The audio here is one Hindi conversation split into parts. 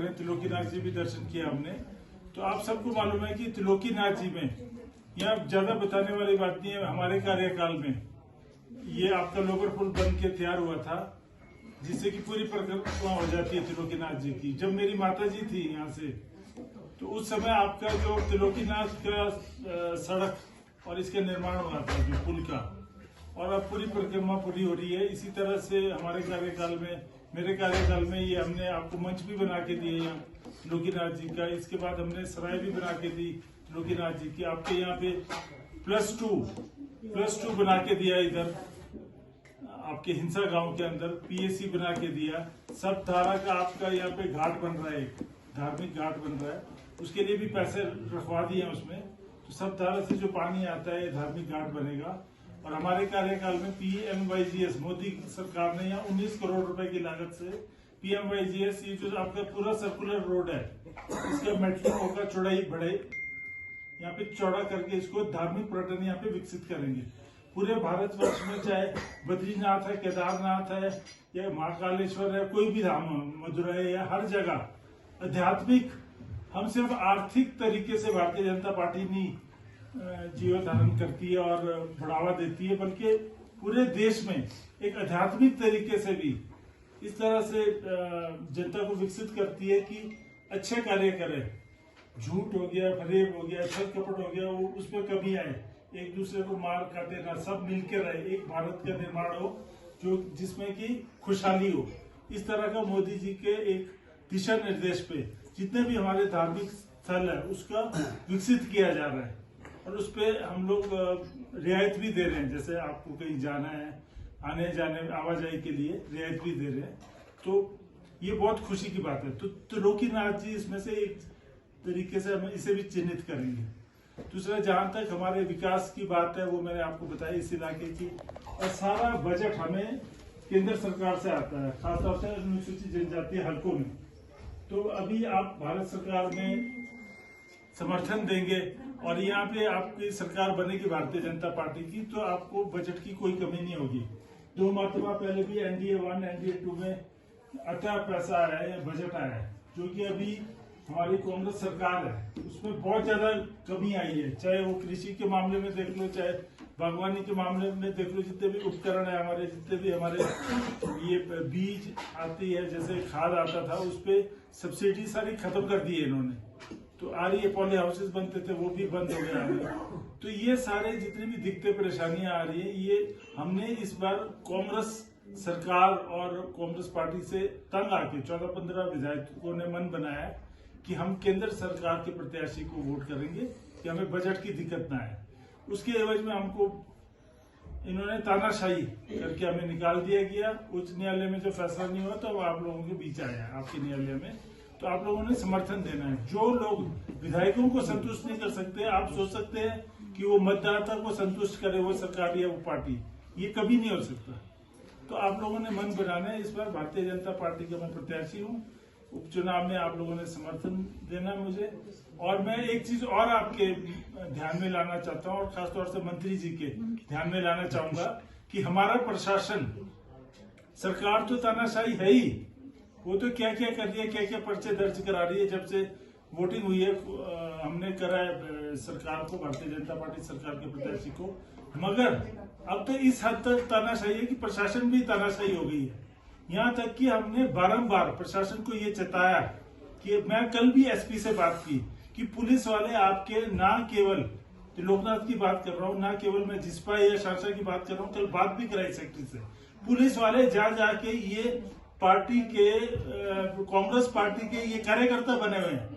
रहे हैं, त्रिलोकीनाथ जी भी दर्शन किया हमने। तो आप सबको मालूम है कि त्रिलोकीनाथ जी में यहाँ ज्यादा बताने वाली बात नहीं है। हमारे कार्यकाल में ये आपका लोअर पुल बन के तैयार हुआ था, जिससे कि पूरी परिक्रमा हो जाती है त्रिलोकीनाथ जी की। जब मेरी माता जी थी यहाँ से, तो उस समय आपका जो त्रिलोकीनाथ का सड़क और इसका निर्माण हुआ था, जो पुल का, और अब पूरी परिक्रमा पूरी हो रही है। इसी तरह से हमारे कार्यकाल में, मेरे कार्यकाल में, ये हमने आपको मंच भी बना के दिए यहाँ त्रिलोकीनाथ जी का। इसके बाद हमने सराय भी बना के दी त्रिलोकीनाथ जी की। आपके यहाँ पे +2 बना के दिया। इधर आपके हिंसा गांव के अंदर PSC बना के दिया। सब धारा का आपका यहाँ पे घाट बन रहा है, एक धार्मिक घाट बन रहा है, उसके लिए भी पैसे रखवा दिए हैं उसमें। तो सब धारा से जो पानी आता है धार्मिक घाट बनेगा। और हमारे कार्यकाल में PMYGS मोदी सरकार ने यहाँ 19 करोड़ रुपए की लागत से PMYGS, ये जो आपका पूरा सर्कुलर रोड है, इसका मेट्रो का चौड़ाई बढ़े, यहाँ पे चौड़ा करके इसको धार्मिक पर्यटन यहाँ पे विकसित करेंगे। पूरे भारतवर्ष में चाहे बद्रीनाथ है, केदारनाथ है, या महाकालेश्वर है, कोई भी धाम, मदुरई है, हर जगह आध्यात्मिक, हम सिर्फ आर्थिक तरीके से भारतीय जनता पार्टी नहीं जीवन धारण करती है और बढ़ावा देती है, बल्कि पूरे देश में एक आध्यात्मिक तरीके से भी इस तरह से जनता को विकसित करती है कि अच्छे कार्य करे। झूठ हो गया, फरेब हो गया, छल कपट हो गया, वो उसमें कमी आए, एक दूसरे को मार काटे ना, सब मिलकर रहे, एक भारत का निर्माण हो जो जिसमें कि खुशहाली हो। इस तरह का मोदी जी के एक दिशा निर्देश पे जितने भी हमारे धार्मिक स्थल है उसका विकसित किया जा रहा है, और उस पर हम लोग रियायत भी दे रहे हैं। जैसे आपको कहीं जाना है, आने जाने आवाजाही के लिए रियायत भी दे रहे हैं, तो ये बहुत खुशी की बात है। तो त्रिलोकीनाथ जी इसमें से एक तरीके से हम इसे भी चिन्हित करेंगे। दूसरा, जहां तक हमारे विकास की बात है, वो मैंने आपको बताई इस इलाके की, और सारा बजट हमें केंद्र सरकार से आता है, खासतौर से अनुसूचित जनजाति हलकों में। तो अभी आप भारत सरकार में समर्थन देंगे और यहाँ पे आपकी सरकार बनेगी भारतीय जनता पार्टी की, तो आपको बजट की कोई कमी नहीं होगी। 2 मरतबा पहले भी NDA 1 NDA 2 में अच्छा पैसा आया है, बजट आया है, जो कि अभी हमारी कांग्रेस सरकार है उसमें बहुत ज्यादा कमी आई है। चाहे वो कृषि के मामले में देख लो, चाहे बागवानी के मामले में देख लो, जितने भी उपकरण है हमारे, जितने भी हमारे ये बीज आती है, जैसे खाद आता था, उस पर सब्सिडी सारी खत्म कर दी है इन्होंने। तो पॉली हाउसेस बनते थे, वो भी बंद हो गया। तो ये सारे जितनी भी दिक्कतें परेशानियां आ रही है, ये हमने इस बार कांग्रेस सरकार और कांग्रेस पार्टी से तंग आके 14-15 विधायकों ने मन बनाया है कि हम केंद्र सरकार के प्रत्याशी को वोट करेंगे कि हमें बजट की दिक्कत ना आए। उसके एवज में हमको इन्होंने तानाशाही करके हमें निकाल दिया गया। उच्च न्यायालय में जो फैसला नहीं हुआ तो अब आप लोगों के बीच आया है, आपके न्यायालय में। तो आप लोगों ने समर्थन देना है। जो लोग विधायकों को संतुष्ट नहीं कर सकते, आप सोच सकते हैं कि वो मतदाता को संतुष्ट करे, वो सरकार या वो पार्टी, ये कभी नहीं हो सकता। तो आप लोगों ने मन बनाना है। इस बार भारतीय जनता पार्टी का मैं प्रत्याशी हूँ। उपचुनाव में आप लोगों ने समर्थन देना मुझे। और मैं एक चीज और आपके ध्यान में लाना चाहता हूँ, और खासतौर से मंत्री जी के ध्यान में लाना चाहूंगा कि हमारा प्रशासन, सरकार तो तानाशाही है ही, वो तो क्या क्या कर रही है, क्या क्या पर्चे दर्ज करा रही है। जब से वोटिंग हुई है हमने करा है सरकार को, भारतीय जनता पार्टी सरकार के प्रत्याशी को, मगर अब तो इस हद तक तानाशाही है कि प्रशासन भी तानाशाही हो गई है। यहाँ तक कि हमने बारंबार प्रशासन को ये चेताया कि मैं कल भी SP से बात की कि पुलिस वाले आपके, ना केवल त्रिलोकनाथ की बात कर रहा हूँ, ना केवल मैं जिस्पा या शारजा की बात कर रहा हूँ, कल बात भी कराई सेक्रेटरी से, पुलिस वाले जा जाके ये पार्टी के, कांग्रेस पार्टी के ये कार्यकर्ता बने हुए हैं,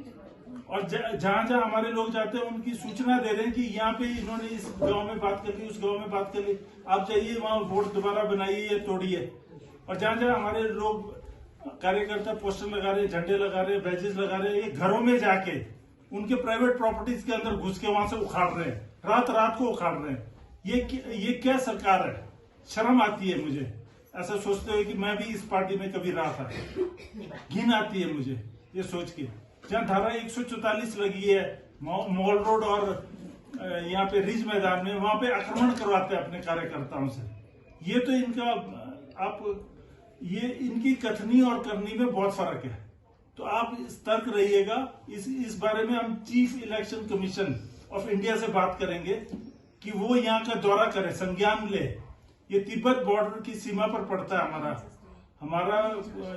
और जहां जहां हमारे लोग जाते हैं उनकी सूचना दे रहे हैं कि यहाँ पे इन्होंने इस गांव में बात कर ली, उस गांव में बात कर ली, आप जाइए वहां वोट दोबारा बनाइए या तोड़िए। और जहां जहां हमारे लोग कार्यकर्ता पोस्टर लगा रहे, झंडे लगा रहे, बैजेस लगा रहे, ये घरों में जाके उनके प्राइवेट प्रॉपर्टीज के अंदर घुस के वहां से उखाड़ रहे हैं, रात रात को उखाड़ रहे हैं। ये क्या सरकार है? शर्म आती है मुझे ऐसा सोचते हुए कि मैं भी इस पार्टी में कभी रहा था। घिन आती है मुझे ये सोच के। जहां धारा 144 लगी है मॉल रोड और यहाँ पे रिज मैदान में, वहां पे आक्रमण करवाते हैं अपने कार्यकर्ताओं से। ये तो इनका, आप ये इनकी कथनी और करनी में बहुत फर्क है। तो आप सतर्क रहिएगा। इस बारे में हम chief election commission of India से बात करेंगे कि वो यहाँ का दौरा करे, संज्ञान ले। ये तिब्बत बॉर्डर की सीमा पर पड़ता है हमारा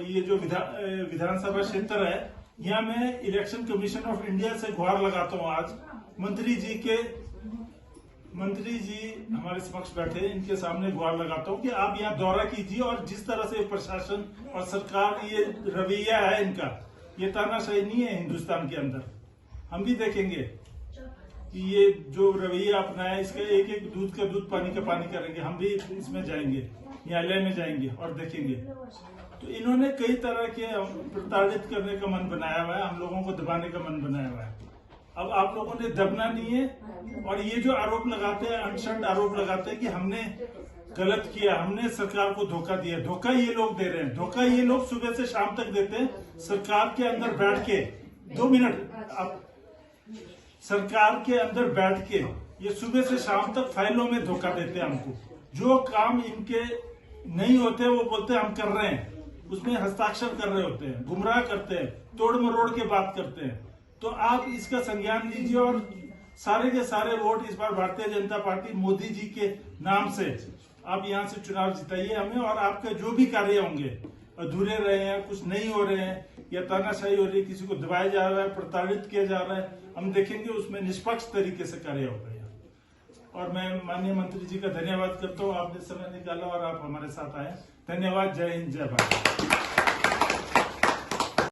ये जो विधानसभा क्षेत्र है। यहाँ मैं इलेक्शन कमीशन ऑफ इंडिया से गुहार लगाता हूँ। आज मंत्री जी हमारे समक्ष बैठे, इनके सामने गुहार लगाता हूँ कि आप यहाँ दौरा कीजिए और जिस तरह से प्रशासन और सरकार ये रवैया है इनका, ये तानाशाही नहीं है हिंदुस्तान के अंदर। हम भी देखेंगे कि ये जो रवैया अपनाया, इसका एक एक दूध का दूध पानी का पानी करेंगे। हम भी इसमें जाएंगे, न्यायालय में जाएंगे और देखेंगे। तो इन्होंने कई तरह के प्रताड़ित करने का मन बनाया हुआ है, हम लोगों को दबाने का मन बनाया हुआ है। अब आप लोगों ने दबना नहीं है। और ये जो आरोप लगाते हैं, अनशर्ट आरोप लगाते हैं कि हमने गलत किया, हमने सरकार को धोखा दिया। धोखा ये लोग दे रहे हैं। धोखा ये लोग सुबह से शाम तक देते हैं। सरकार के अंदर बैठ के 2 मिनट आप सरकार के अंदर बैठ के ये सुबह से शाम तक फाइलों में धोखा देते हैं हमको। जो काम इनके नहीं होते वो बोलते हैं हम कर रहे हैं, उसमें हस्ताक्षर कर रहे होते हैं, गुमराह करते हैं, तोड़ मरोड़ के बात करते हैं। तो आप इसका संज्ञान लीजिए और सारे के सारे वोट इस बार भारतीय जनता पार्टी मोदी जी के नाम से आप यहाँ से चुनाव जिताइए हमें। और आपके जो भी कार्य होंगे, अधूरे रहे हैं, कुछ नहीं हो रहे हैं या तानाशाही हो रही है, किसी को दबाया जा रहा है, प्रताड़ित किया जा रहा है, हम देखेंगे उसमें निष्पक्ष तरीके से कार्य होगा। और मैं माननीय मंत्री जी का धन्यवाद करता हूँ, आपने समय निकाला और आप हमारे साथ आए। धन्यवाद। जय हिंद, जय भारत।